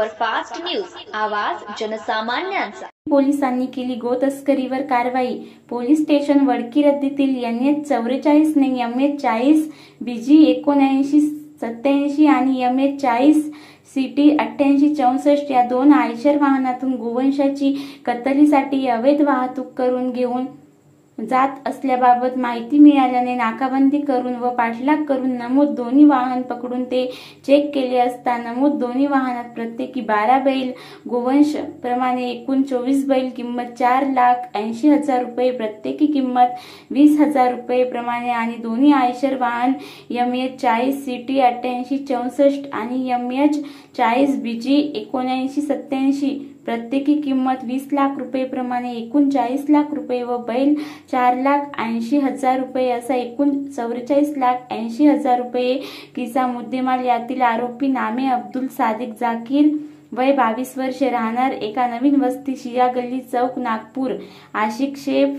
Superfast news, आवाज जनसामान्यांचा। पोलिसांनी केली गोतस्करीवर कारवाई। पोलीस स्टेशन वडकी हद्दीतील NH44 ने MH40 BG 7987 आणि MH40 CT 8864 या 2 आयशर वाहनातून गोवंशाची कत्तलीसाठी अवैध वाहतूक करून घेऊन जात असल्याबाबत माहिती मिळाल्याने नाकाबंदी करून व पाठलाग करून नमूद दोन्ही वाहन पकडून ते चेक केले असता नमूद दोन्ही वाहनात प्रत्येकी 12 बैल गोवंश प्रमाणे एकूण 24 बैल किंमत 4,80,000 रुपये, प्रत्येकी किंमत 20,000 रुपये प्रमाणे आणि दोन्ही आयशर वाहन MH40 CT 8864 आणि MH40 BG 7987 प्रत्येकी किंमत 20 लाख रुपये प्रमाणे एकूण 40 लाख रुपये व बैल 4,80,000 रुपये असा एकूण 44,80,000 रुपये किसा मुद्देमाल। यातील आरोपी नामे अब्दुल सादिक जाकीर वय 22 वर्षे, राहणार एका नवीन वस्ती शिया गल्ली चौक नागपूर। आशिक शेख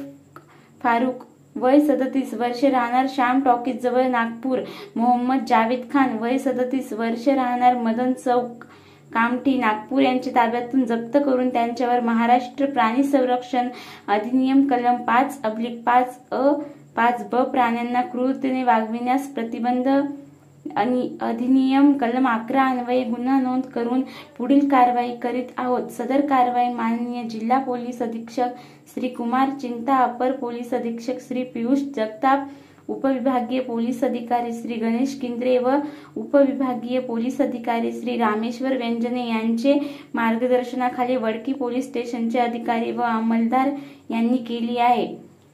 फारुक वय 37 वर्षे, राहणार श्याम टॉकीज जवळ नागपूर। मोहम्मद जावेद खान वय 37 वर्षे, राहणार मदन चौक कामठी नागपूर यांच्या ताब्यातून जप्त करून त्यांच्यावर महाराष्ट्र प्राणी संरक्षण अधिनियम कलम 5/5 अ 5ब प्राण्यांना क्रूरतेने वागविण्यास प्रतिबंध अधिनियम कलम 11 अन्वये गुन्हा नोंद करून पुढील कारवाई करीत आहोत। सदर कारवाई माननीय जिल्हा पोलीस अधीक्षक श्री कुमार चिंता, अपर पोलीस अधीक्षक श्री पियुष जगताप, उपविभागीय पोलीस अधिकारी श्री गणेश किंद्रे व उपविभागीय पोलीस अधिकारी श्री रामेश्वर व्यंजने यांचे मार्गदर्शनाखाली वडकी पोलीस स्टेशनचे अधिकारी व अंमलदार यांनी केली आहे।